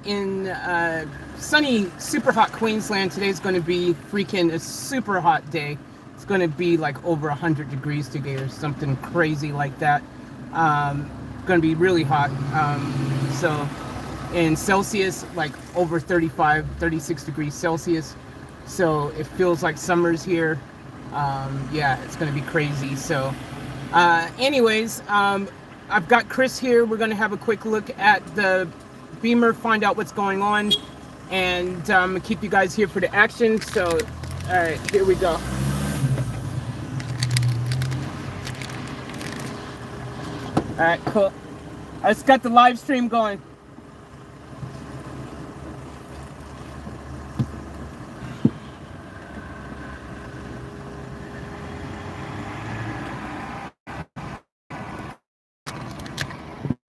In sunny, super hot Queensland, today's going to be freaking a super hot day. It's going to be like over 100 degrees today or something crazy like that. Going to be really hot. So in Celsius, like over 35, 36 degrees Celsius. So it feels like summer's here. Yeah, it's going to be crazy. So anyways, I've got Chris here. We're going to have a quick look at the Beemer, find out what's going on, and keep you guys here for the action. So, all right, here we go. All right, cool. I just got the live stream going.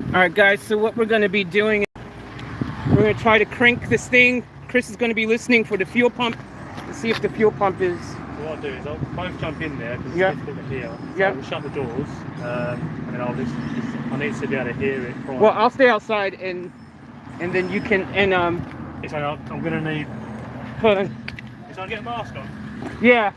All right, guys, so what we're going to be doing, we're going to try to crank this thing. Chris is going to be listening for the fuel pump to see if the fuel pump is... So what I'll do is I'll both jump in there because yeah. it's difficult to hear. So yeah. I'll shut the doors and then I'll listen. I need to be able to hear it. Prior. Well, I'll stay outside and then you can... And it's like I'm going to need... Hold on. Is I get a mask on? Yeah.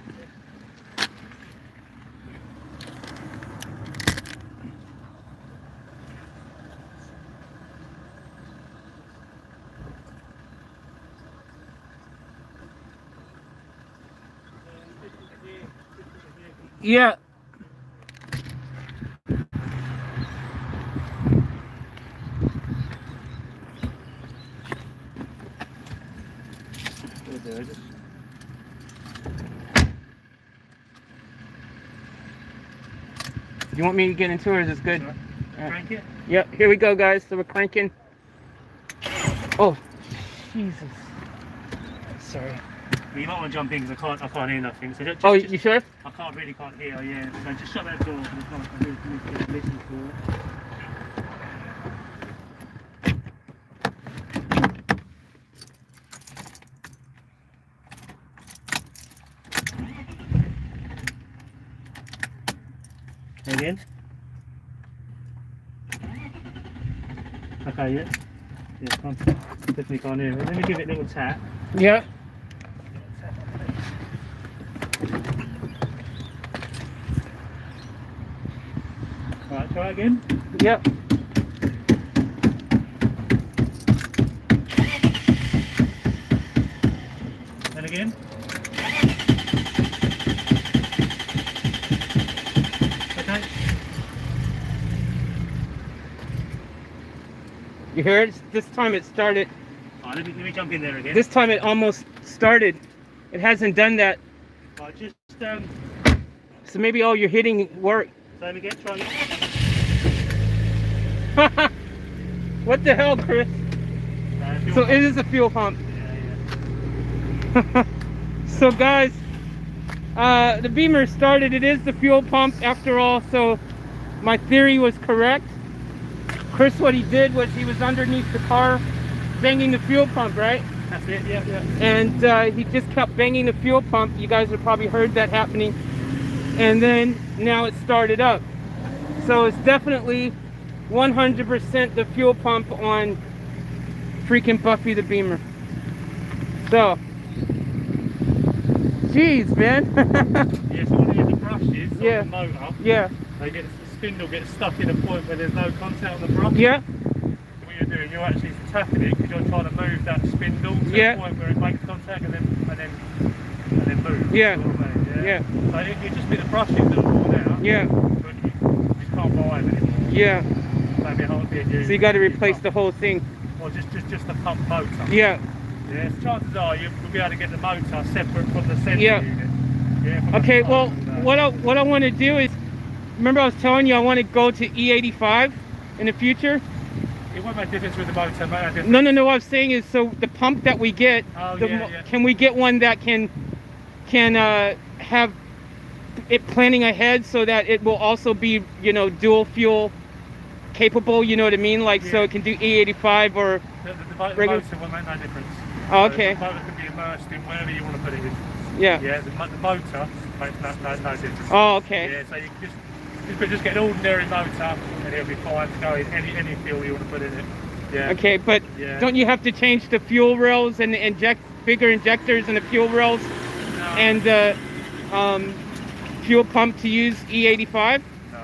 Yeah. You want me to get into it, or is this good? Crank it? Yep, here we go, guys. So we're cranking. Oh, Jesus. Sorry. Well, you might want to jump in because I can't hear nothing. So just, you sure? I can't hear, yeah. So just shut that door and I need to listen for it. Again? Okay, yeah. Yeah, definitely can't hear it. Let me give it a little tap. Yeah. Alright, try again. Yep. And again. Okay. You hear it? This time it started. Alright, let me jump in there again. This time it almost started. It hasn't done that. Alright, just So maybe all your hitting worked. same again, try again. What the hell, Chris? So it is a fuel pump. Yeah. So guys, the Beemer started. It is the fuel pump after all, so my theory was correct. Chris, what he did was he was underneath the car banging the fuel pump, right? That's it, yeah. And he just kept banging the fuel pump. You guys have probably heard that happening. And then now it started up. So it's definitely 100% the fuel pump on freaking Buffy the Beemer. So, jeez, man. Yeah, so when you use the brushes yeah. on the motor, yeah. the spindle gets stuck in a point where there's no contact on the brush. Yeah. What you're doing, you're actually tapping it because you're trying to move that spindle to yeah. a point where it makes contact and then move. Yeah. Sort of thing, Yeah. So you just be the brushes that are worn out. Yeah. But you can't buy them anymore. Yeah. So you got to replace the whole thing. Or just the pump motor. Yeah. Yeah. So chances are you'll be able to get the motor separate from the sensor yeah. unit. Yeah. Okay. Well, what I want to do is, remember I was telling you I want to go to E85 in the future. It won't make a difference with the motor, mate. No. What I'm saying is, so the pump that we get, can we get one that can have it planning ahead so that it will also be, you know, dual fuel capable, you know what I mean? Like, so it can do E85 or the motor won't make no difference. Oh, okay. The motor can be immersed in wherever you want to put it in. Yeah. Yeah, the motor makes no difference. Oh, okay. Yeah, so you can just get an ordinary motor and it'll be fine to go in any fuel you want to put in it. Yeah. Okay, but Yeah. don't you have to change the fuel rails and inject bigger injectors in the fuel rails No. and the fuel pump to use E85? No.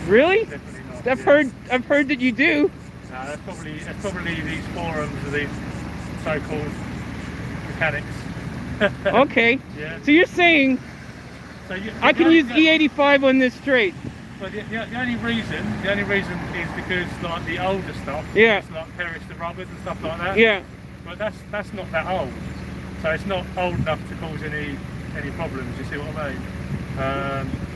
Really? Definitely not. I've heard that you do. No, that's probably these forums of these so-called mechanics. Okay. Yeah. So you're saying So I can use E85 on this straight? But the only reason is because like the older stuff, Yeah. it's like perish the rubbers and stuff like that. Yeah. But that's not that old, so it's not old enough to cause any problems. You see what I mean?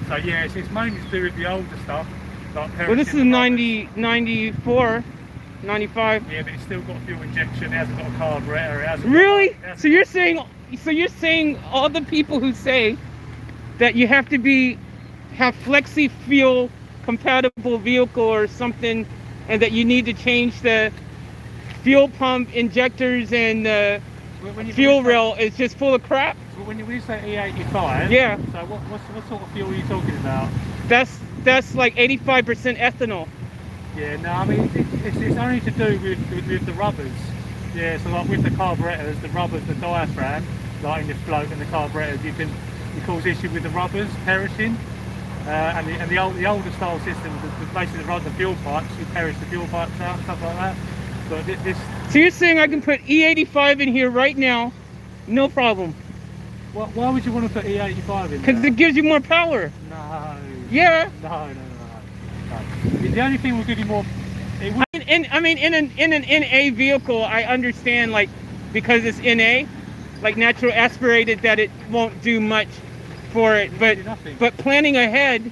So yeah, it's mainly to do with the older stuff, like perishing. Well, this is the rubbers. 94, 95. Yeah, but it's still got a fuel injection. It hasn't got a carburetor. It hasn't Really? Got, it hasn't So you're saying all the people who say that you have to have flexi fuel compatible vehicle or something, and that you need to change the fuel pump injectors and fuel rail is just full of crap? When you say E85, yeah. So what sort of fuel are you talking about? That's like 85% ethanol. Yeah, no, I mean it's only to do with the rubbers. Yeah, so like with the carburetors, the rubbers, the diaphragm, like in the float and the carburetors, you cause issue with the rubbers perishing. And the older style systems, basically run the fuel pipes, you perish the fuel pipes out and stuff like that. But this. So you're saying I can put E85 in here right now, no problem? Why would you want to put E85 in? Because it gives you more power. No. Yeah. No. The only thing will give you more. I mean, in an NA vehicle, I understand, like, because it's NA, like natural aspirated, that it won't do much for it. But planning ahead,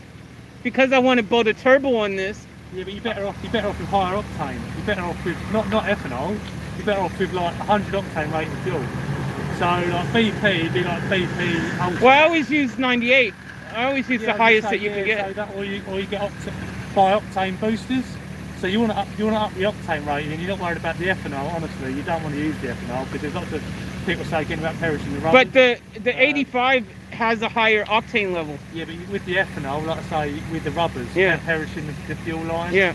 because I want to build a turbo on this. Yeah, but you're better off with higher octane. You're better off with not ethanol. You're better off with like 100 octane rated fuel. So like BP, it'd be like BP. Ultra. Well, I always use 98. I always use the highest that you can get. So that, or you get high octane boosters. So you want to up the octane rating, and you're not worried about the ethanol. Honestly, you don't want to use the ethanol because there's lots of people saying about perishing the rubbers. But the 85 has a higher octane level. Yeah, but with the ethanol, like I say, with the rubbers, they're perishing the fuel line. Yeah.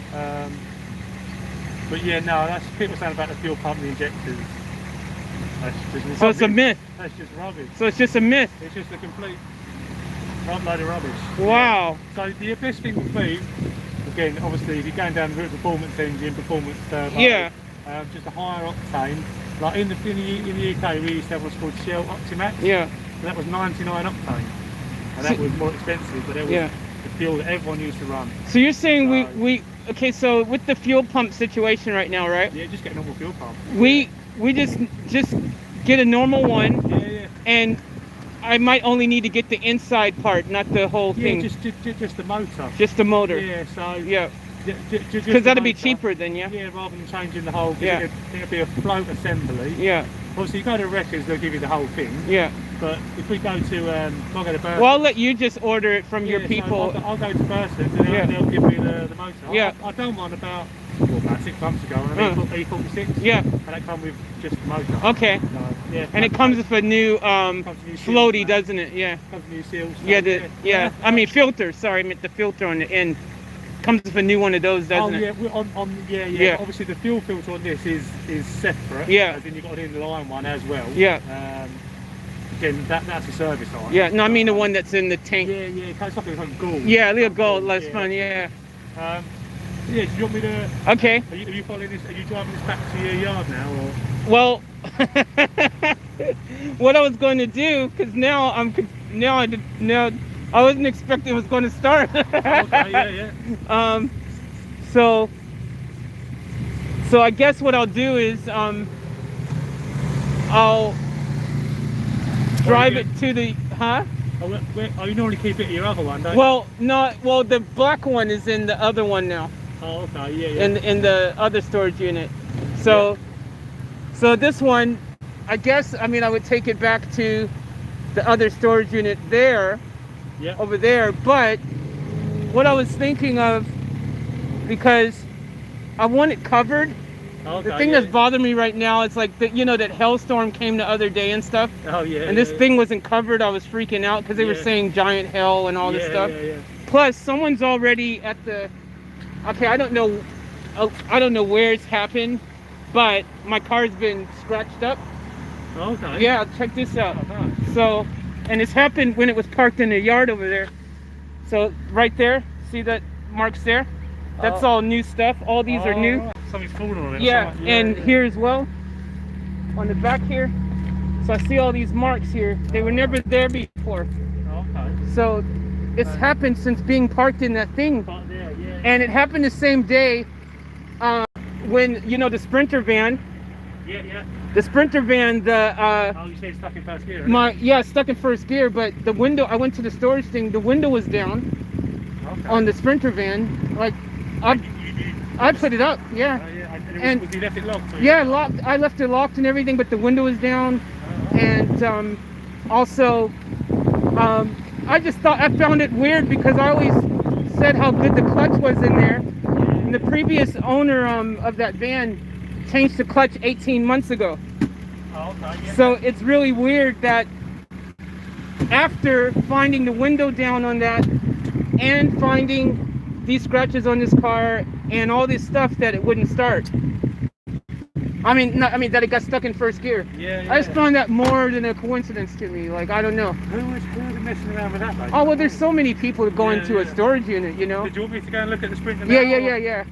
But yeah, no, that's people saying about the fuel pump and the injectors. So it's a myth. That's just rubbish. So it's just a myth. It's just a complete load of rubbish. Wow. Yeah. So the best thing would be, again, obviously, if you're going down the route of performance engine, performance turbo, just a higher octane. Like in the UK, we used to have what's called Shell Optimax. Yeah. So that was 99 octane, and that was more expensive, but that was the fuel that everyone used to run. So you're saying okay? So with the fuel pump situation right now, right? Yeah, just get a normal fuel pump. We just get a normal one. Yeah. And I might only need to get the inside part, not the whole thing. Yeah, just the motor. Just the motor. Yeah. So yeah. Because that'd be cheaper then, yeah? Yeah, rather than changing the whole thing. Yeah. It'd be a float assembly. Yeah. Obviously, you go to Wreckers, they'll give you the whole thing. Yeah. But if we go to, I'll go to Burton. Well, I'll let you just order it from your people. So I'll go to Burton and they'll give me the motor. Yeah. I done one about 6 months ago, and I bought E46. Yeah. And that come with just the motor. Okay. So, yeah. And it comes with a new floaty, doesn't it? Yeah. Comes with new seals. Yeah. I mean filter. Sorry, I meant the filter on the end. Comes with a new one of those, doesn't it? Yeah. Obviously, the fuel filter on this is separate. Yeah. As in you've got an inline one as well. Yeah. Again, that's a service item. Yeah. No, I mean the one that's in the tank. Yeah. It comes up with like gold. Yeah, a little gold, less fun. Yeah. Yeah. Do you want me to? Okay. Are you following this? Are you driving this back to your yard now, or? Well, what I was going to do, because now I wasn't expecting it was going to start. Okay, yeah. So I guess what I'll do is I'll drive it to the Oh, you normally keep it in your other one, don't you? Well, the black one is in the other one now. Oh, okay, yeah. In the other storage unit. So this one, I guess, I mean, I would take it back to the other storage unit there, over there. But what I was thinking of, because I want it covered. Okay, the thing that's bothering me right now is like that hailstorm came the other day and stuff. Oh yeah. And this thing wasn't covered. I was freaking out because they were saying giant hail and all this stuff. Plus, someone's already at the. Okay, I don't know I don't know where it's happened, but my car's been scratched up. Okay. Yeah, check this out. Oh, nice. So, and it's happened when it was parked in the yard over there. So right there, see that marks there? That's all new stuff. All these are new. Right. Something's fallen on it. Yeah, and here as well, on the back here. So I see all these marks here. They were never there before. Okay. So it's happened since being parked in that thing. And it happened the same day when, you know, the Sprinter van. Yeah. The Sprinter van, Oh, you say it's stuck in first gear? yeah, stuck in first gear, but the window, I went to the storage thing, the window was down on the Sprinter van. Like, I put it up, yeah. And you left it locked? Yeah, locked. I left it locked and everything, but the window was down. And also, I just thought, I found it weird because I always said how good the clutch was in there. And the previous owner of that van changed the clutch 18 months ago. So it's really weird that after finding the window down on that and finding these scratches on this car and all this stuff, that it wouldn't start. I mean, that it got stuck in first gear. I just found that more than a coincidence to me. Like, I don't know. Who was messing around with that, mate? Oh, well, there's so many people going to a storage unit, you know. Did you want me to go and look at the Sprinter now? Yeah.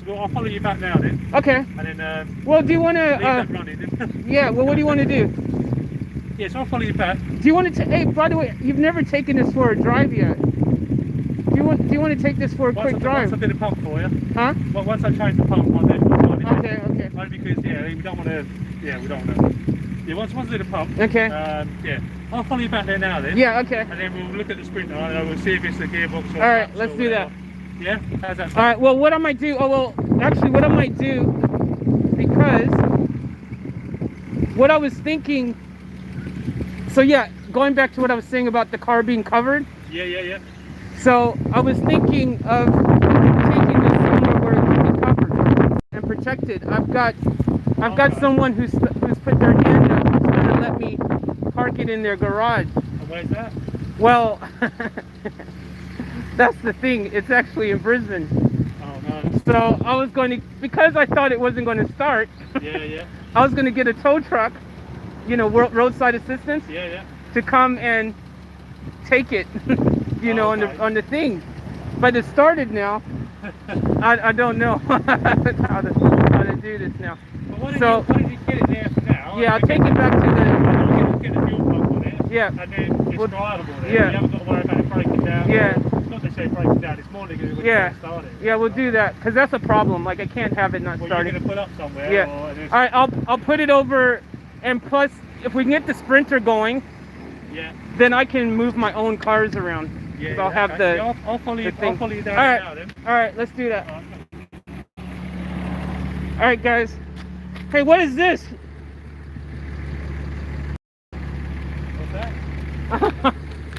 So I'll follow you back now then. Okay. And then well, do you want leave that to? running. Yeah. Well, what do you want to do? Yeah, so I'll follow you back. Do you want to? Hey, by the way, you've never taken this for a drive yet. Do you want to take this for a quick drive? Once I do the pump for you. Huh? Well, once I change the pump, I'll then drive it. Okay. Only because we don't want to. Yeah, we don't want to. Yeah, once I do the pump. Okay. Yeah, I'll follow you back there now then. Yeah. Okay. And then we'll look at the Sprinter and we'll see if it's the gearbox or. All right, let's do that. Yeah. How's that? All right. Well, what I might do? Oh, well, actually, what I might do, because what I was thinking. So yeah, going back to what I was saying about the car being covered. Yeah. So I was thinking of taking this somewhere where it can be covered and protected. I've got someone who's put their hand up, who's going to let me park it in their garage. And where's that? Well, that's the thing. It's actually in Brisbane. Oh no. So I was going to, because I thought it wasn't going to start. Yeah. I was going to get a tow truck, you know, roadside assistance. Yeah. To come and take it, you know, on the thing. But it started now. I don't know how to do this now. Why don't you get it there for now? Yeah, I'll take it back to the. Get the fuel pump on it. Yeah. And then it's drivable there. Yeah. You haven't got to worry about it breaking down. Yeah. It's not necessarily breaking down. It's more because when you start it. Yeah, we'll do that because that's a problem. Like, I can't have it not starting. You're going to put up somewhere. Yeah. All right, I'll put it over, and plus, if we can get the Sprinter going. Yeah. Then I can move my own cars around. Yeah. I'll have the. Yeah, I'll follow you. I'll follow you down now then. All right, let's do that. All right, guys. Hey, what is this? What's that?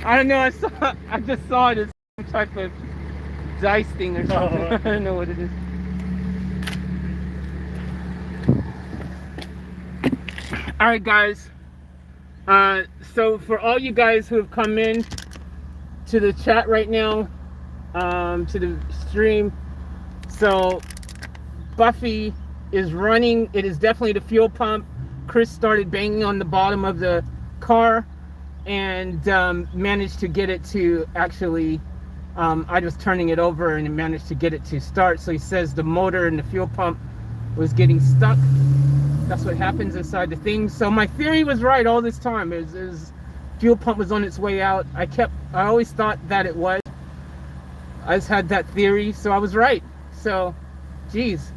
I don't know. I just saw it as some type of dice thing or something. Right. I don't know what it is. All right, guys. So for all you guys who have come in to the chat right now, to the stream, so Buffy is running. It is definitely the fuel pump. Chris started banging on the bottom of the car and managed to get it to actually, I was turning it over and managed to get it to start. So he says the motor and the fuel pump was getting stuck. That's what happens inside the thing. So my theory was right all this time. Is fuel pump was on its way out. I always thought that it was. I just had that theory, so I was right. So, geez.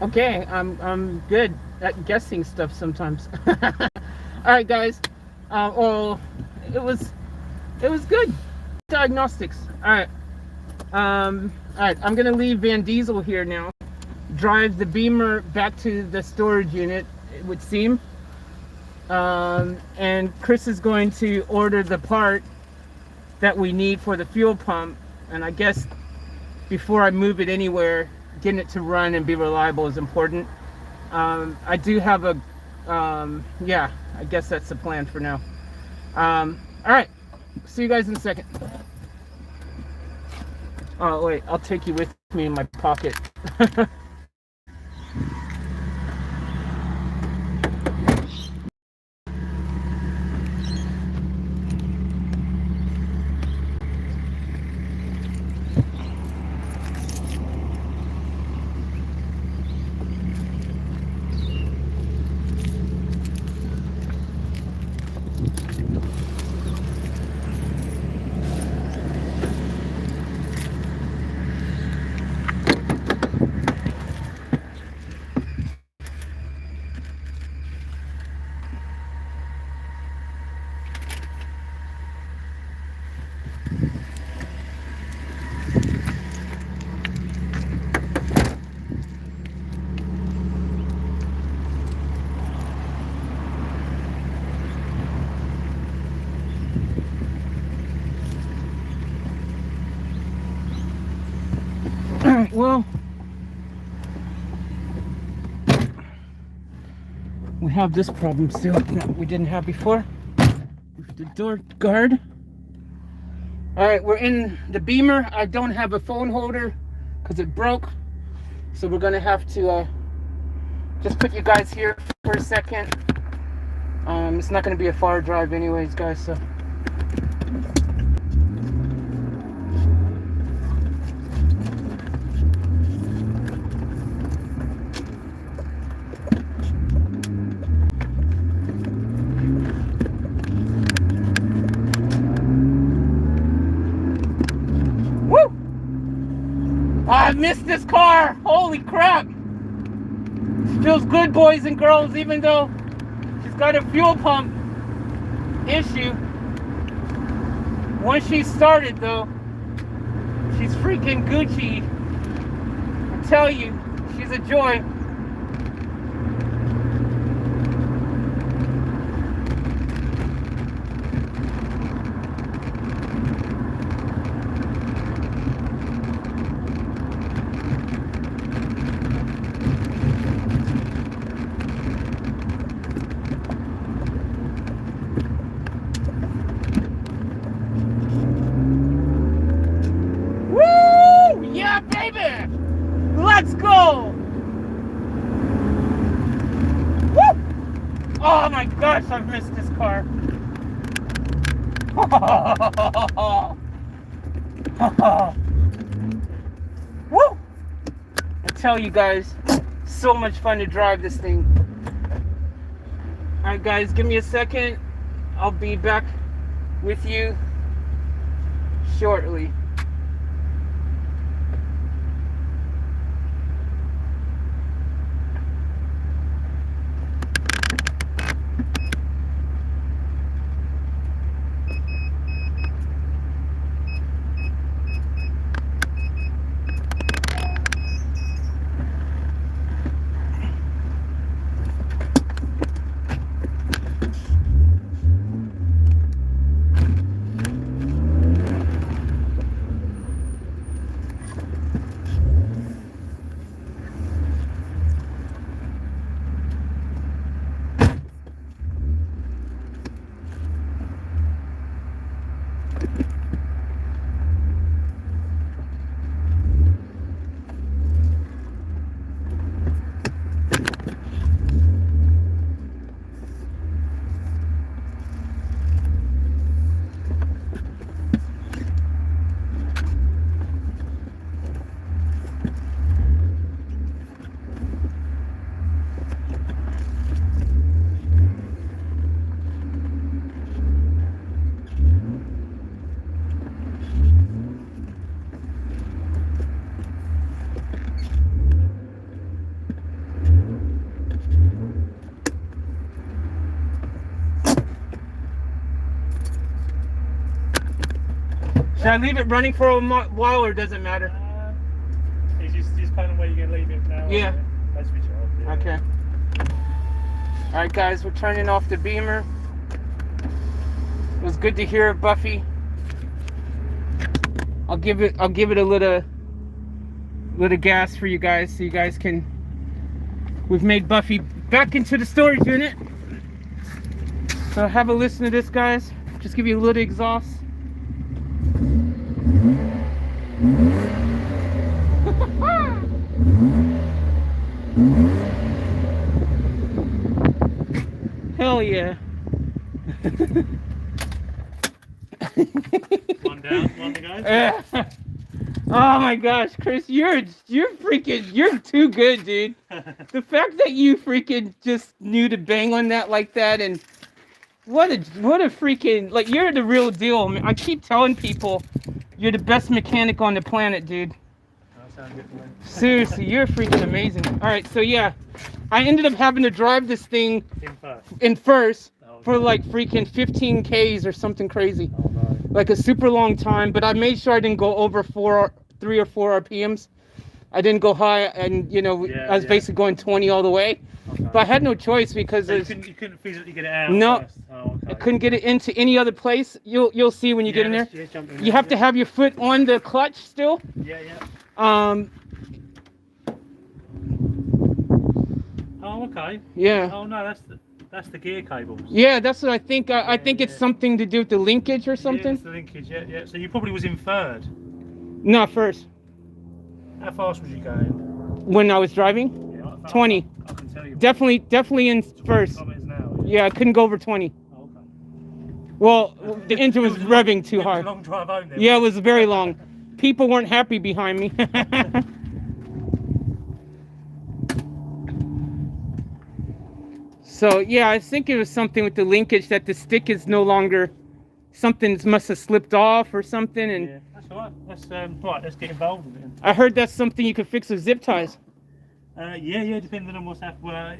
Okay, I'm good at guessing stuff sometimes. All right, guys. Well, it was good. Diagnostics. All right. All right. I'm gonna leave Van Diesel here now. Drive the Beemer back to the storage unit, it would seem. And Chris is going to order the part that we need for the fuel pump. And I guess before I move it anywhere, getting it to run and be reliable is important. I do have a, yeah, I guess that's the plan for now. All right, see you guys in a second. Oh wait, I'll take you with me in my pocket. Alright, well, we have this problem still that we didn't have before with the door guard. Alright, we're in the Beemer. I don't have a phone holder because it broke, so we're gonna have to just put you guys here for a second. It's not gonna be a far drive anyways, guys, so I missed this car. Holy crap. Feels good, boys and girls, even though she's got a fuel pump issue. Once she started, though, she's freaking Gucci. I tell you, she's a joy. Yeah, baby! Let's go! Woo! Oh my gosh, I've missed this car. Woo! I tell you guys, so much fun to drive this thing. Alright guys, give me a second. I'll be back with you shortly. Should I leave it running for a while or does it matter? It's just kind of where you're going to leave it now. Yeah. Let's switch it off. Yeah. Okay. Alright guys, we're turning off the Beemer. It was good to hear Buffy. I'll give it a little gas for you guys so you guys can. We've made Buffy back into the storage unit. So have a listen to this, guys. Just give you a little exhaust. Hell yeah. One down, one to go. Oh my gosh, Chris, you're too good, dude. The fact that you freaking just knew to bang on that like that, and what a freaking, like, you're the real deal, man. I keep telling people you're the best mechanic on the planet, dude. That sounds good to me. Seriously, you're freaking amazing. All right, so yeah, I ended up having to drive this thing in first for like freaking 15 Ks or something crazy. Oh no. Like a super long time, but I made sure I didn't go over 3 or 4 RPMs. I didn't go high, and you know, I was basically going 20 all the way. Okay. But I had no choice because so you couldn't physically get it out. No, first. Oh, okay. I couldn't get it into any other place. You'll see when you get in there. You have to have your foot on the clutch still. Yeah, yeah. Oh, okay. Yeah. Oh no, that's the gear cables. Yeah, that's what I think. I think it's something to do with the linkage or something. Yeah, it's the linkage. Yeah, yeah. So you probably was in third. No, first. How fast was you going? When I was driving? Yeah, 20. I can tell you. Definitely in first. Now, yeah, I couldn't go over 20. Oh, okay. Well, the engine was revving too hard. It was a long drive home then. Yeah, it was very long. People weren't happy behind me. So yeah, I think it was something with the linkage that the stick is no longer. Something must have slipped off or something, and yeah, that's all right. Let's get involved with it. I heard that's something you could fix with zip ties. Yeah, depending on what's happened. Well,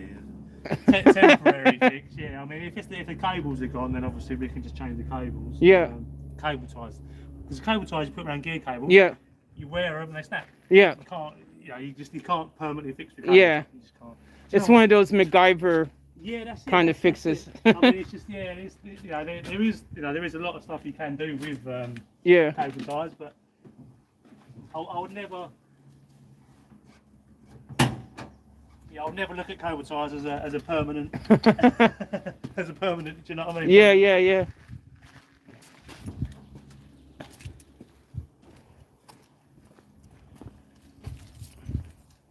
temporary fix. Yeah, I mean, if the cables are gone, then obviously we can just change the cables. Yeah. Cable ties, because the cable ties you put around gear cables. Yeah. You wear them and they snap. Yeah. You can't. You can't permanently fix the cables. Yeah. You just can't. It's one of those MacGyver. Yeah, that's it. Kind of fixes. I mean, it's just there is a lot of stuff you can do with cable ties, but I would never. Yeah, I'll never look at cable ties as a permanent as a permanent. Do you know what I mean? Yeah.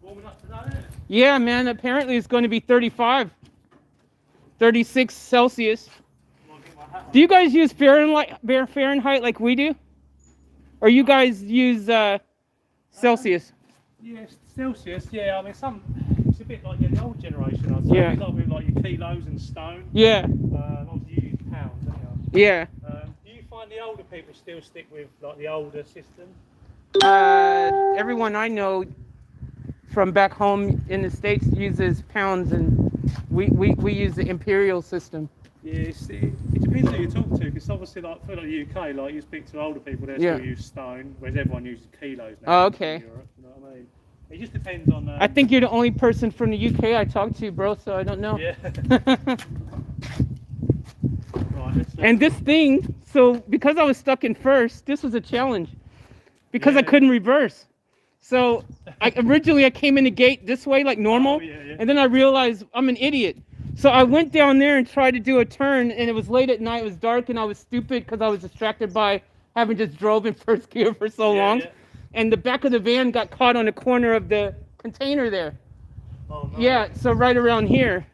Warming up to that, isn't it? Yeah, man. Apparently, it's going to be 35. 36 Celsius. Do you guys use Fahrenheit like we do? Or you guys use Celsius? Yes, Celsius. Yeah, I mean it's a bit like the old generation. I'd say. Yeah. It's like with like your kilos and stone. Yeah. Obviously you use pounds, don't you? Yeah. Do you find the older people still stick with like the older system? Everyone I know from back home in the States uses pounds, and we use the imperial system. Yeah, it depends who you talk to, because obviously like for the UK, like you speak to older people, they still use stone, whereas everyone uses kilos now. Oh, okay. In Europe, you know what I mean? It just depends on. I think you're the only person from the UK I talk to, bro. So I don't know. Yeah. Right, and this thing, so because I was stuck in first, this was a challenge, because I couldn't reverse. So originally I came in the gate this way like normal, and then I realized I'm an idiot. So I went down there and tried to do a turn, and it was late at night, it was dark, and I was stupid because I was distracted by having just drove in first gear for so long. Yeah. And the back of the van got caught on the corner of the container there. Oh, no. Yeah, so right around here.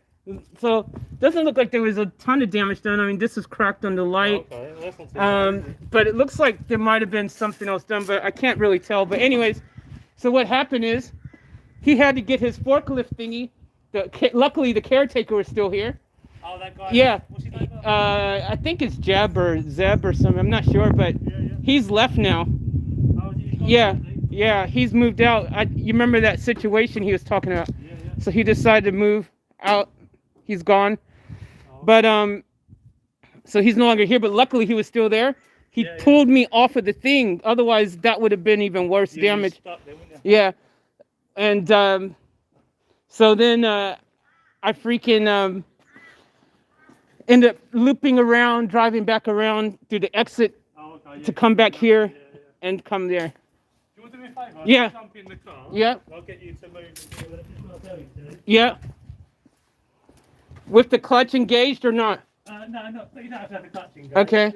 So it doesn't look like there was a ton of damage done. I mean, this is cracked on the light. Okay. Well, that's not too bad, but it looks like there might have been something else done, but I can't really tell. But anyways, so what happened is he had to get his forklift thingy. Luckily, the caretaker was still here. Oh, that guy? Yeah. What's his name? I think it's Jeb or Zeb or something. I'm not sure, but he's left now. Oh, yeah, he's moved out. You remember that situation he was talking about? Yeah. So he decided to move out. He's gone. Oh. But so he's no longer here. But luckily, he was still there. He pulled me off of the thing. Otherwise, that would have been even worse damage. Stuck there, wouldn't you? Yeah, and so then I freaking ended up looping around, driving back around through the exit to come back here and come there. Do you want to do me a favour? Yeah. Jump in the car. Yeah. I'll get you to move. Yeah. With the clutch engaged or not? No, you don't have to have the clutch engaged. Okay.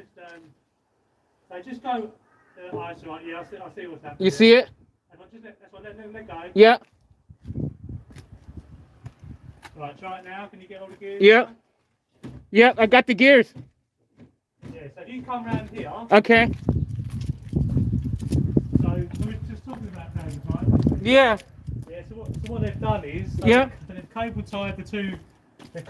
Just go. Right, yeah, I see what's happening. You see it? Let go. Yeah. Right, try it now. Can you get all the gears? Yep. Yep, I got the gears. Yeah, so if you come round here. Okay. So we were just talking about cable tie. Yeah. Yeah, so what they've done is they've cable tied the two gear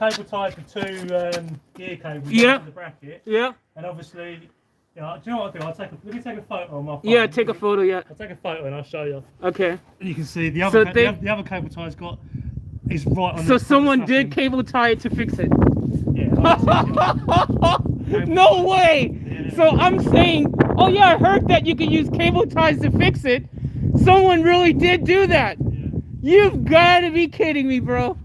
cables into the bracket. Yeah. And obviously, do you know what I'll do? Let me take a photo on my phone. Yeah, take a photo, yeah. I'll take a photo and I'll show you. Okay. And you can see the other the other cable tie's got is right on. So someone did cable tie it to fix it. Yeah. No way. Yeah. So I'm saying, oh yeah, I heard that you can use cable ties to fix it. Someone really did do that. Yeah. You've got to be kidding me, bro.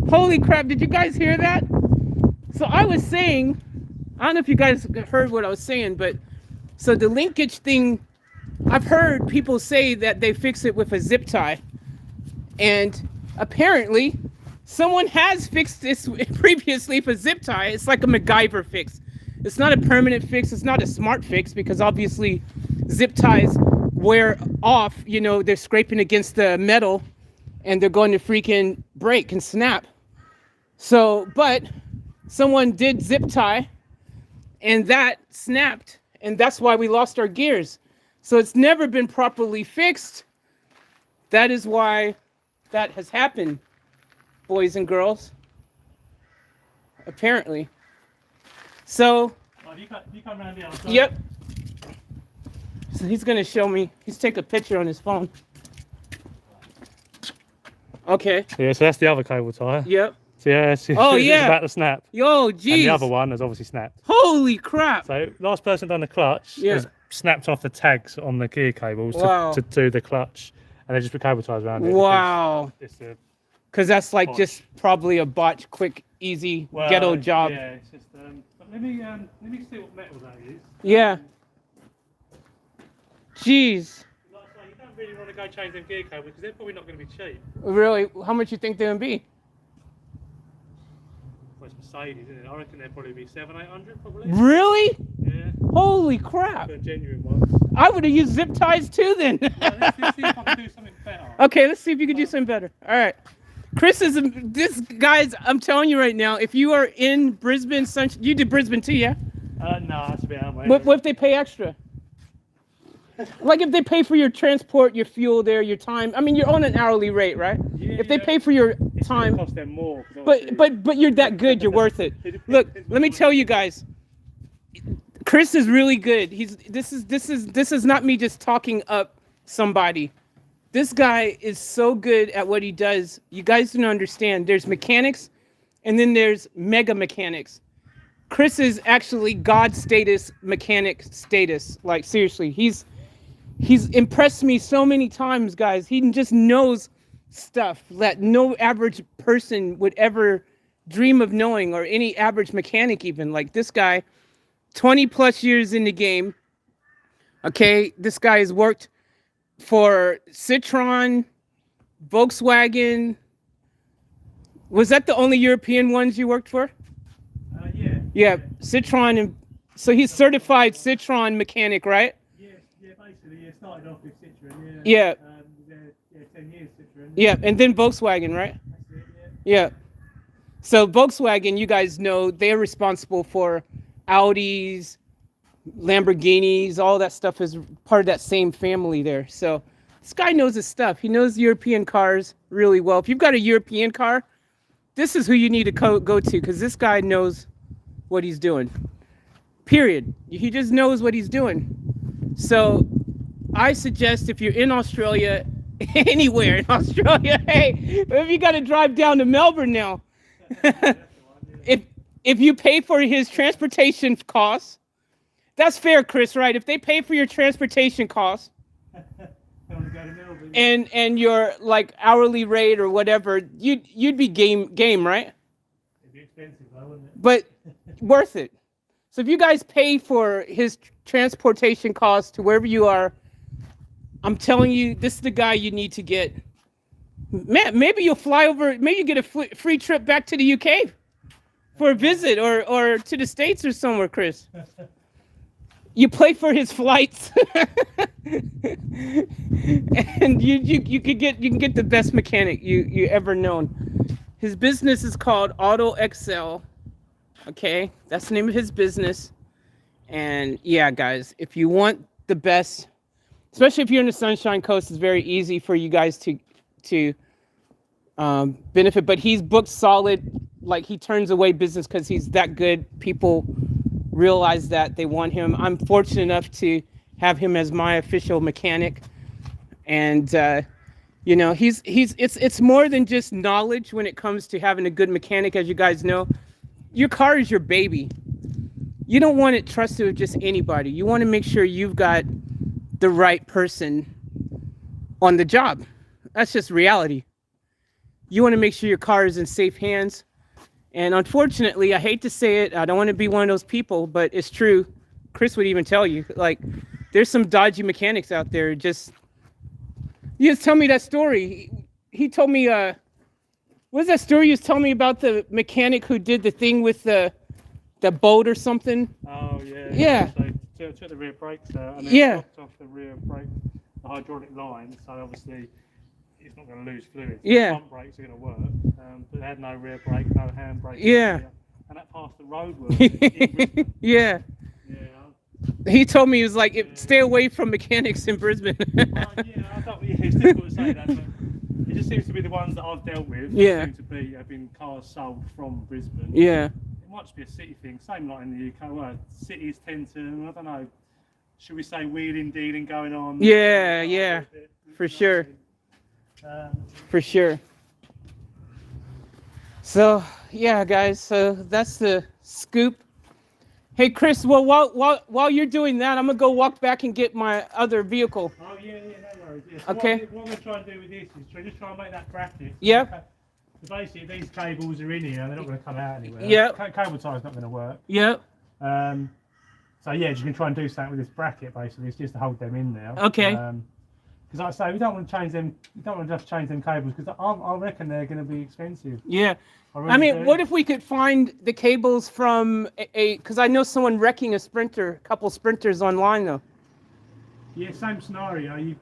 Holy crap, did you guys hear that? So I was saying, I don't know if you guys heard what I was saying, but so the linkage thing, I've heard people say that they fix it with a zip tie. And apparently, someone has fixed this previously for zip tie. It's like a MacGyver fix. It's not a permanent fix. It's not a smart fix because obviously zip ties wear off. You know, they're scraping against the metal and they're going to freaking break and snap. So, but someone did zip tie and that snapped, and that's why we lost our gears. So it's never been properly fixed. That is why that has happened, boys and girls. Apparently. So. Oh, you come around here. Yep. So he's gonna show me. He's taking a picture on his phone. Okay. Yeah, so that's the other cable tie. Yep. So yeah, it's about to snap. Yo, geez. And the other one has obviously snapped. Holy crap. So last person done the clutch has snapped off the tags on the gear cables to do the clutch, and they just put cable ties around it. Wow. Because that's like botch. Just probably a botch, quick, easy ghetto job. Yeah, it's just. But let me see what metal that is. Yeah. Jeez. Like I say, you don't really want to go change them gear cables because they're probably not going to be cheap. Really? How much you think they're gonna be? Well, it's Mercedes, isn't it? I reckon they'd probably be 700-800 probably. Really? Yeah. Holy crap. For a genuine one. I would have used zip ties too then. Let's see if I can do something better. Okay, let's see if you can do something better. All right. Chris is this guys. I'm telling you right now. If you are in Brisbane, you did Brisbane too, yeah? No, that's a bit out, mate. What if they pay extra? Like if they pay for your transport, your fuel there, your time. I mean, you're on an hourly rate, right? Yeah, if they pay for your time, cost them more. But you're that good. You're worth it. Look, let me tell you guys. Chris is really good. This is not me just talking up somebody. This guy is so good at what he does. You guys don't understand. There's mechanics, and then there's mega mechanics. Chris is actually God status mechanic status. Like seriously, he's impressed me so many times, guys. He just knows stuff that no average person would ever dream of knowing, or any average mechanic even. Like this guy, 20 plus years in the game. Okay, this guy has worked for Citroen, Volkswagen. Was that the only European ones you worked for? Yeah. Yeah, Citroen, and so he's certified Citroen mechanic, right? Yeah, basically, yeah, started off with Citroen, yeah. 10 years Citroen. Yeah, and then Volkswagen, right? That's it, yeah. So Volkswagen, you guys know, they're responsible for Audis, Lamborghinis, all that stuff is part of that same family there. So this guy knows his stuff. He knows European cars really well. If you've got a European car, this is who you need to go to, because this guy knows what he's doing. Period. He just knows what he's doing. So I suggest if you're in Australia, anywhere in Australia, hey, if you got to drive down to Melbourne now, if you pay for his transportation costs, that's fair, Chris, right? If they pay for your transportation costs and your like hourly rate or whatever, you'd be game, right? It'd be expensive though, wouldn't it? But worth it. So if you guys pay for his transportation costs to wherever you are, I'm telling you, this is the guy you need to get. Man, maybe you'll fly over, maybe you get a free trip back to the UK for a visit, or to the States or somewhere, Chris. You pay for his flights, and you can get the best mechanic you ever known. His business is called Auto Excel. Okay, that's the name of his business. And yeah, guys, if you want the best, especially if you're in the Sunshine Coast, it's very easy for you guys to benefit. But he's booked solid. Like, he turns away business because he's that good. People realize that they want him. I'm fortunate enough to have him as my official mechanic, and you know, it's more than just knowledge when it comes to having a good mechanic. As you guys know, your car is your baby. You don't want it trusted with just anybody. You want to make sure you've got the right person on the job. That's just reality. You want to make sure your car is in safe hands. And unfortunately, I hate to say it, I don't want to be one of those people, but it's true. Chris would even tell you, like, there's some dodgy mechanics out there. Just, you just tell me that story. He told me, what's that story you was telling me about the mechanic who did the thing with the boat or something? Oh, yeah. Yeah. So took the rear brakes out and then dropped off the rear brake, the hydraulic line. So obviously it's not going to lose fluid. Yeah. The front brakes are going to work, but they had no rear brake, no hand brake. Yeah. And that passed the road work. Yeah. Yeah. He told me, he was like, stay away from mechanics in Brisbane. Yeah, it's difficult to say that, but it just seems to be the ones that I've dealt with. Yeah. Seem to have been cars sold from Brisbane. Yeah. It might just be a city thing. Same like in the UK. Well, cities tend to, I don't know, should we say wheeling dealing going on? Yeah, for sure. For sure. So yeah, guys. So that's the scoop. Hey, Chris. Well, while you're doing that, I'm gonna go walk back and get my other vehicle. Oh yeah, no worries. Yeah. So Okay. What I'm gonna try and do with this is just try and make that bracket. Yep. So basically, these cables are in here. They're not going to come out anywhere. Yep. Cable tie's not going to work. Yep. So yeah, you can try and do something with this bracket. Basically, it's just to hold them in there. Okay. Because like I say, we don't want to change them. We don't want to just change them cables because I reckon they're going to be expensive. Yeah. Really I mean, do. what if we could find the cables from because I know someone wrecking a couple sprinters online though. Yeah, same scenario. You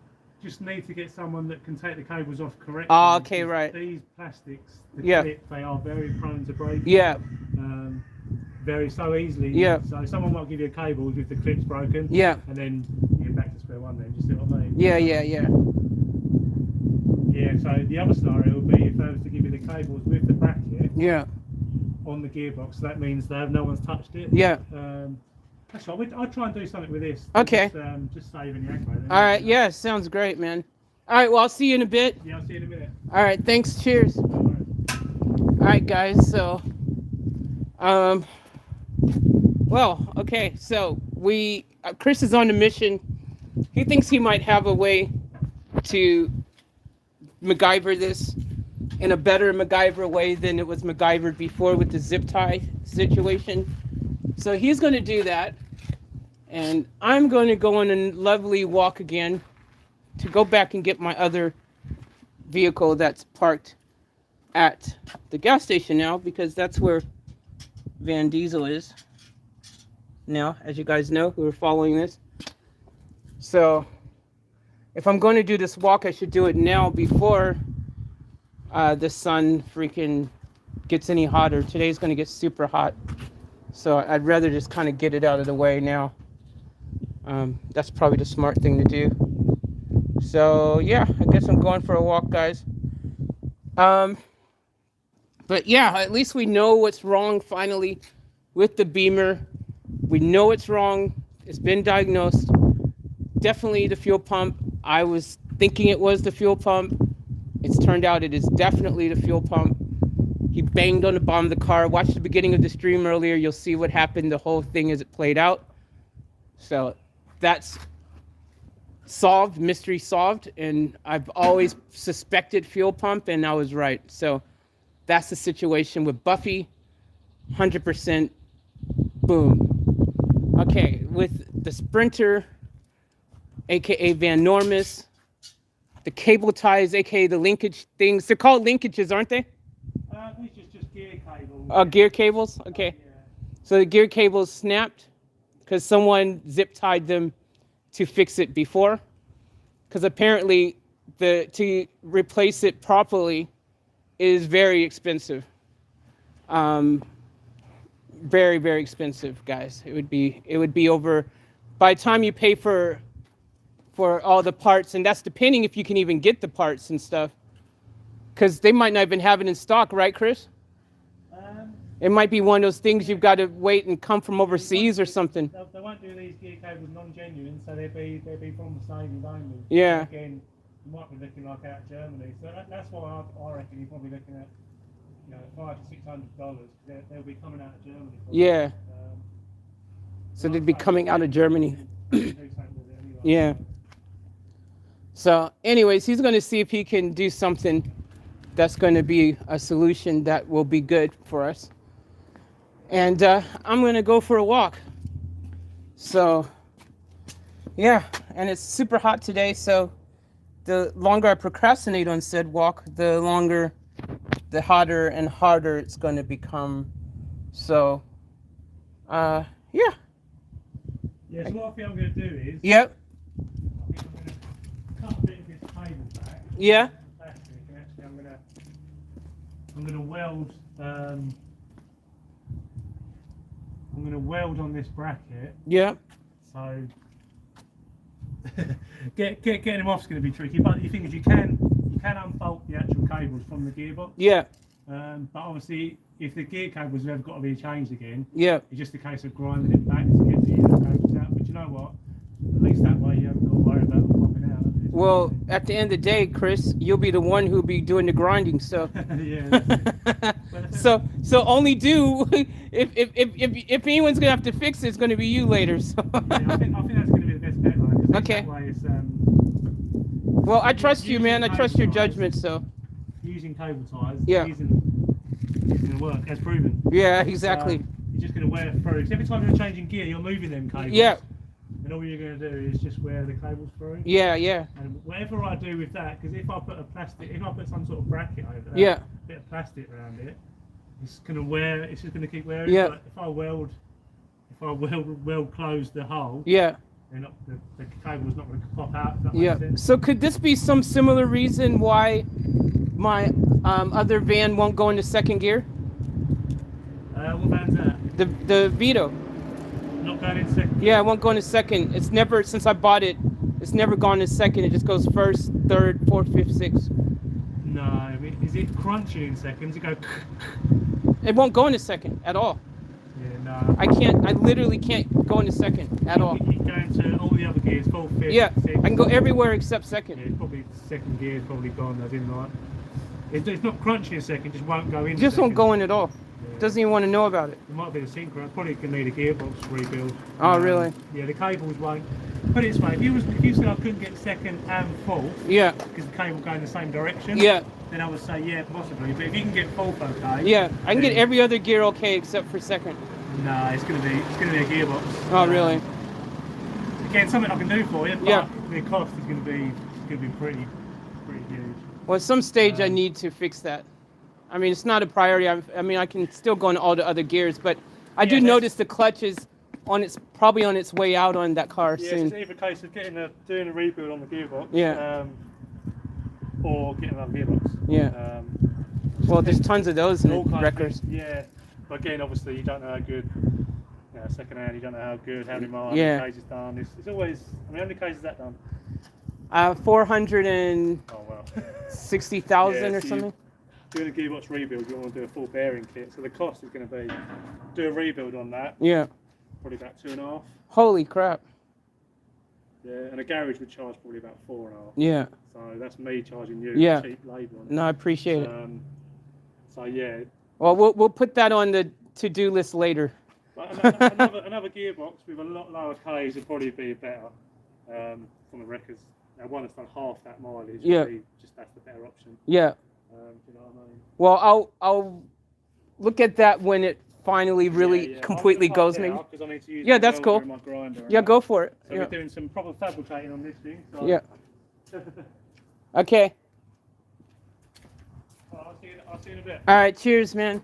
just need to get someone that can take the cables off correctly. Oh, okay, right. These plastics, the Yeah. clip, they are very prone to breaking. Yeah. Very so easily. Yeah. So someone might give you a cable with the clips broken. Yeah. And then you're back to square one then. Do you see what I mean? Yeah. Yeah, so the other scenario would be if they was to give you the cables with the bracket Yeah. on the gearbox. So that means no one's touched it. Yeah. That's right. I'll try and do something with this. Okay. Just saving the aggro. All right. Yeah. Sounds great, man. All right. Well, I'll see you in a bit. Yeah, I'll see you in a minute. All right. Thanks. Cheers. No worries. All right, guys. So, well, okay. So Chris is on a mission. He thinks he might have a way to MacGyver this in a better MacGyver way than it was MacGyvered before with the zip tie situation. So he's going to do that. And I'm going to go on a lovely walk again to go back and get my other vehicle that's parked at the gas station now, because that's where Van Diesel is now, as you guys know who are following this. So if I'm going to do this walk, I should do it now before the sun freaking gets any hotter. Today's going to get super hot. So I'd rather just kind of get it out of the way now. That's probably the smart thing to do. So yeah, I guess I'm going for a walk, guys. But yeah, at least we know what's wrong finally with the Beemer. We know it's wrong. It's been diagnosed. Definitely the fuel pump. I was thinking it was the fuel pump. It's turned out it is definitely the fuel pump. He banged on the bottom of the car. Watch the beginning of the stream earlier. You'll see what happened, the whole thing as it played out. So that's solved, mystery solved. And I've always suspected fuel pump, and I was right. So that's the situation with Buffy. 100% boom. Okay, with the Sprinter, aka Vanormous, the cable ties, aka the linkage things. They're called linkages, aren't they? These are just gear cables. Gear cables? Okay. Yeah. So the gear cables snapped because someone zip tied them to fix it before. Because apparently to replace it properly, is very expensive. Very, very expensive, guys. It would be over by the time you pay for all the parts, and that's depending if you can even get the parts and stuff, because they might not even have it in stock, right, Chris? It might be one of those things you've got to wait and come from overseas or something. They won't do these gear cables non-genuine, so they'll be from Mercedes only. Yeah. So again, you might be looking like out of Germany. So that's why I reckon you're probably looking at, you know, $500 to $600. They'll be coming out of Germany. Yeah. So they'd be coming out of Germany. Yeah. So, anyways, he's going to see if he can do something that's going to be a solution that will be good for us. And I'm going to go for a walk. So, yeah, and it's super hot today. So, the longer I procrastinate on said walk, the hotter and harder it's going to become. So, yeah. Yeah, so what I think I'm going to do is... Yep. I think I'm going to cut a bit of this cable back. Yeah. Plastic, and actually I'm going to weld... I'm going to weld on this bracket. Yeah. So getting them off is going to be tricky. But the thing is, you can unbolt the actual cables from the gearbox. Yeah. But obviously, if the gear cables have ever got to be changed again, Yeah. it's just a case of grinding it back to get the cables out. But you know what? At least that way you haven't got to worry about them popping out. Well, at the end of the day, Chris, you'll be the one who'll be doing the grinding. So. Yeah. so only do if anyone's gonna have to fix it, it's gonna be you later. So. Yeah, I think that's gonna be the best bet, like, okay. That way it's, well, I trust you, man. I trust your judgment. So. Using cable ties. Yeah. It's gonna work, as proven. Yeah, exactly. You're just gonna wear it through. So every time you're changing gear, you're moving them cables. Yeah. And all you're going to do is just wear the cables through. Yeah, yeah. And whatever I do with that, because if I put some sort of bracket over that, yeah, a bit of plastic around it, it's going to wear. It's just going to keep wearing. Yeah. But if I weld close the hole, yeah, then the cable's not going to pop out. If that yeah. makes sense. So could this be some similar reason why my other van won't go into second gear? What van's that? The Vito. Not going in second. Yeah, it won't go into second. It's never, since I bought it, it's never gone to second. It just goes first, third, fourth, fifth, sixth. No, I mean, is it crunching in seconds? You go. It won't go into second at all. Yeah, no. I literally can't go into second at all. You can go into all the other gears, fourth, fifth, yeah, sixth. I can go everywhere except second. Yeah, it's probably second gear is probably gone. I didn't like. It's not crunching in second, just won't go in. Just second. won't go in at all. Yeah. Doesn't even want to know about it. It might be the synchro. Probably going to need a gearbox rebuild. Oh, really? Yeah, the cables won't. Put it this way: if you said I couldn't get second and fourth, yeah, because the cable go in the same direction, yeah, then I would say yeah, possibly. But if you can get fourth, okay. Yeah, I can get every other gear okay except for second. No, it's going to be a gearbox. Oh, really? Again, something I can do for you, but yeah, the cost is going to be pretty huge. Well, at some stage I need to fix that. I mean, it's not a priority. I mean, I can still go in all the other gears, but I do notice the clutch is probably on its way out on that car soon. It's either a case of doing a rebuild on the gearbox, yeah, or getting another gearbox. Yeah. Well, there's tons of those in wreckers. Yeah, but again, obviously, you don't know how good. Second hand, you don't know how good, how many miles, yeah, how many cases done. It's always. I mean, how many cases is that done? 460,000 or something. Doing a gearbox rebuild, you want to do a full bearing kit, so the cost is going to be do a rebuild on that. Yeah. Probably about 2.5. Holy crap. Yeah, and a garage would charge probably about 4.5. Yeah. So that's me charging you cheap labour on it. No, I appreciate it. So yeah. Well, we'll put that on the to-do list later. But another gearbox with a lot lower Ks would probably be better from the wreckers. Now, one that's done half that mileage. Yeah. That's the better option. Yeah. Do you know what I mean? Well, I'll look at that when it finally really completely goes. Maybe. I need to use that's cool. my grinder yeah, go for it. So we're doing some proper fabricating on this thing. So. Yeah. Okay. I'll see you in a bit. All right. Cheers, man.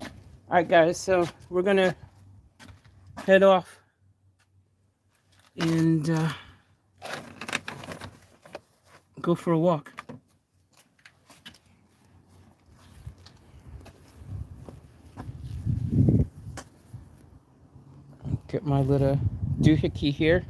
All right, guys. So we're gonna head off and go for a walk. Get my little doohickey here.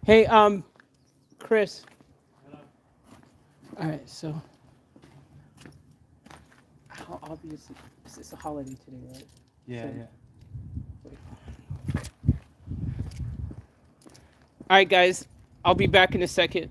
Hey, Chris. Hello. All right, so how obvious is this a holiday today, right? Yeah, So, yeah. All right, guys, I'll be back in a second.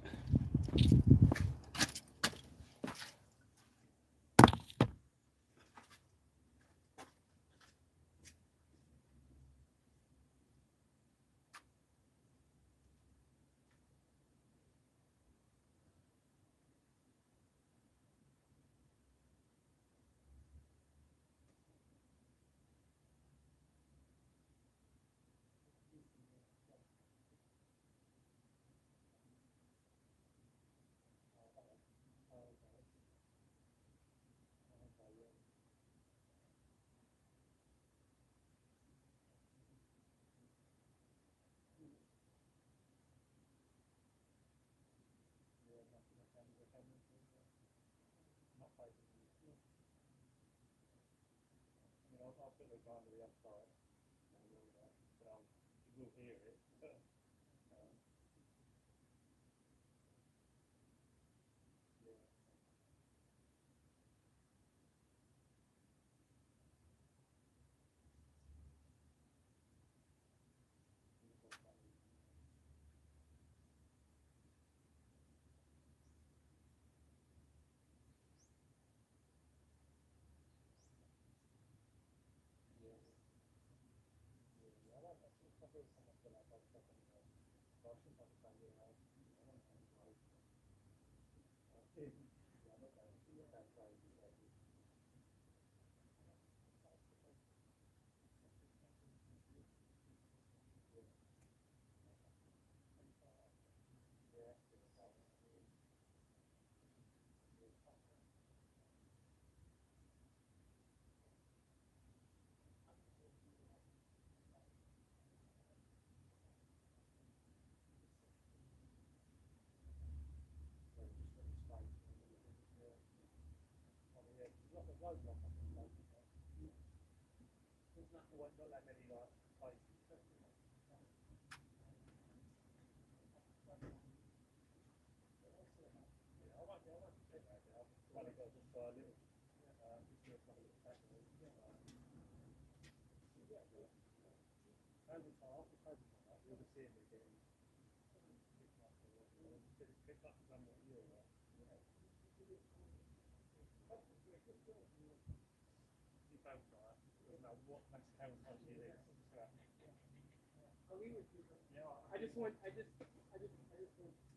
I'll put the guy on the other side. But you will hear it. Not that many like places.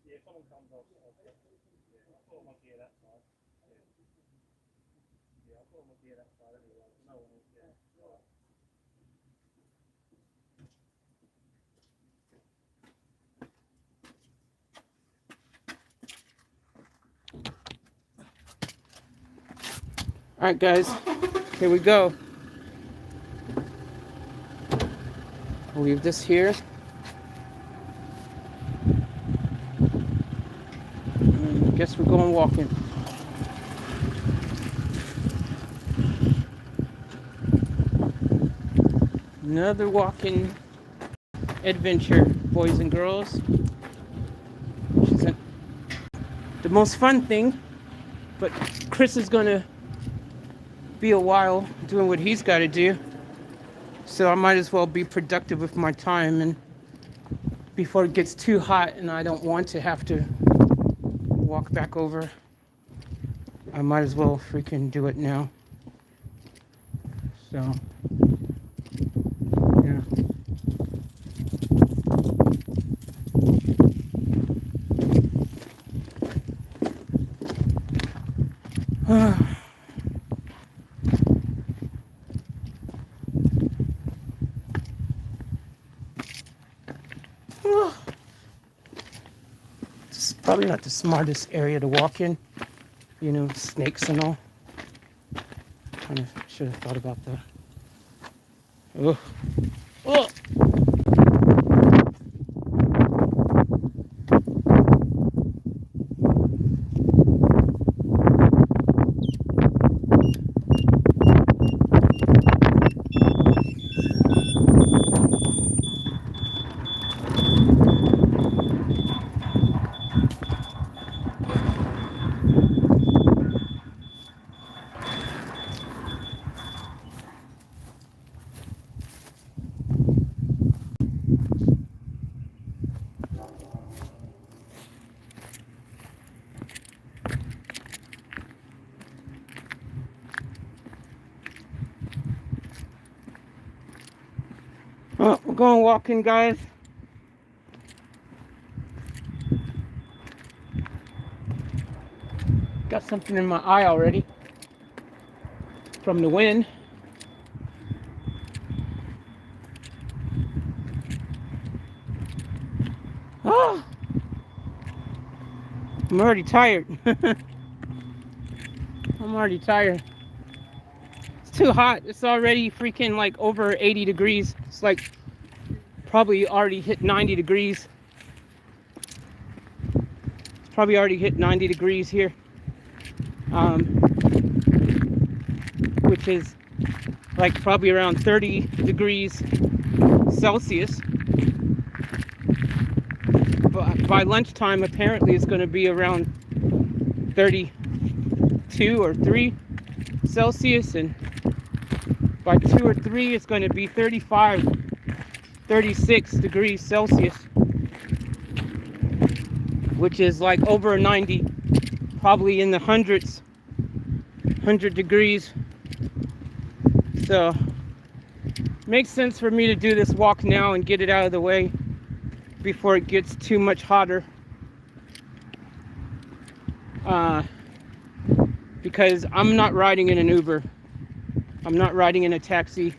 Yeah, if someone comes off, I'll put my gear that side. Yeah, I'll put my gear that side anyway. No one will, yeah. All right, guys, here we go. I'll leave this here. And guess we're going walking. Another walking adventure, boys and girls. Which isn't the most fun thing, but Chris is gonna be a while doing what he's got to do. So I might as well be productive with my time and before it gets too hot and I don't want to have to walk back over. I might as well freaking do it now. So, yeah. It's about probably not the smartest area to walk in. You know, snakes and all. Kind of should have thought about that. Oh, oh. Oh, we're going walking, guys. Got something in my eye already from the wind. Oh, I'm already tired. I'm already tired. It's too hot. It's already freaking like over 80 degrees. It's like probably already hit 90 degrees. It's probably already hit 90 degrees here. Which is like probably around 30 degrees Celsius. But by lunchtime, apparently it's going to be around 32 or 3 Celsius, and by 2 or 3 it's going to be 35, 36 degrees Celsius, which is like over 90, probably in the hundreds, 100 degrees. So makes sense for me to do this walk now and get it out of the way before it gets too much hotter. Because I'm not riding in an Uber. I'm not riding in a taxi.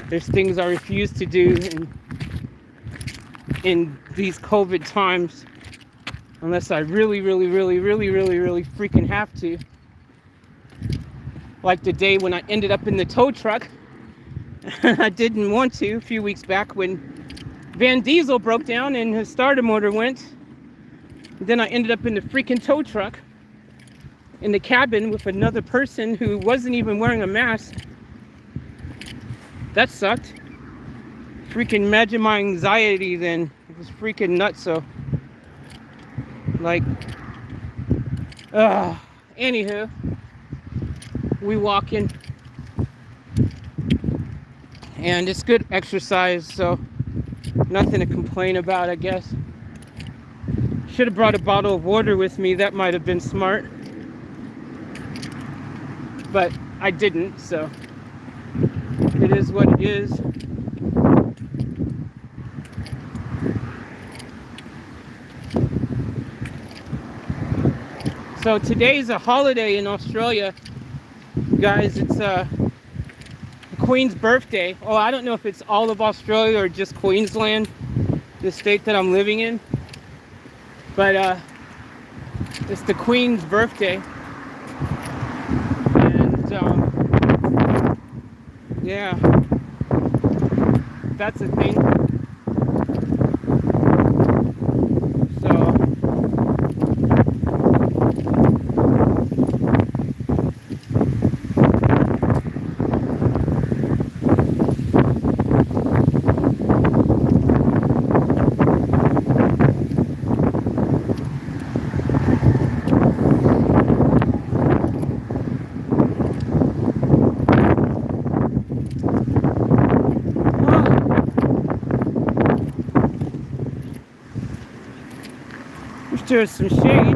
There's things I refuse to do in these COVID times unless I really freaking have to. Like the day when I ended up in the tow truck. I didn't want to a few weeks back when Van Diesel broke down and his starter motor went. Then I ended up in the freaking tow truck in the cabin with another person who wasn't even wearing a mask. That sucked. Freaking imagine my anxiety then. It was freaking nuts. So like anywho, we walking and it's good exercise, so nothing to complain about, I guess. Should have brought a bottle of water with me. That might have been smart, but I didn't, so it is what it is. So today's a holiday in Australia, guys. It's the Queen's birthday. Oh, I don't know if it's all of Australia or just Queensland, the state that I'm living in, but it's the Queen's birthday. Yeah, that's a thing. So there's some shade.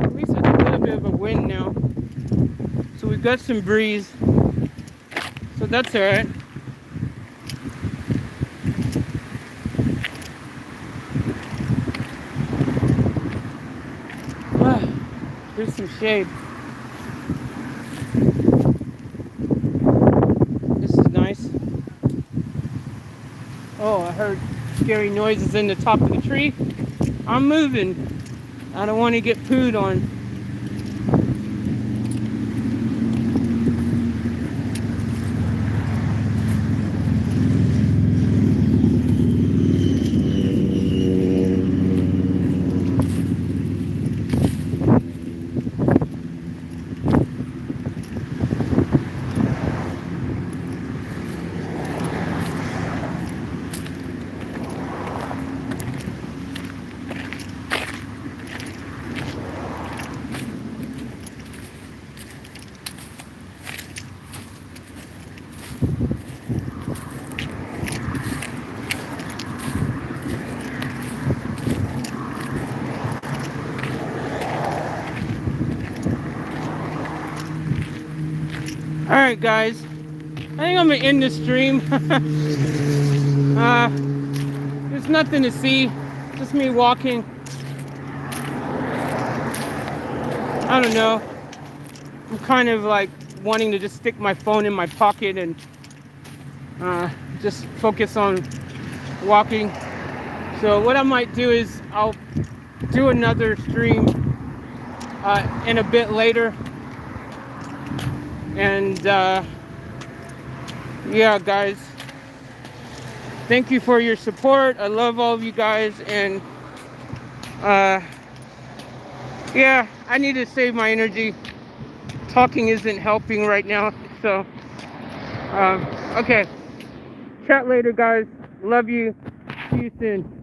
At least it's a little bit of a wind now. So we've got some breeze. So that's alright. There's some shade. Oh, I heard scary noises in the top of the tree. I'm moving. I don't want to get pooed on. Alright guys, I think I'm gonna end the stream. There's nothing to see, just me walking. I don't know, I'm kind of like wanting to just stick my phone in my pocket and just focus on walking. So what I might do is I'll do another stream in a bit later. And yeah guys, thank you for your support. I love all of you guys, and yeah, I need to save my energy. Talking isn't helping right now. So okay, chat later guys, love you, see you soon.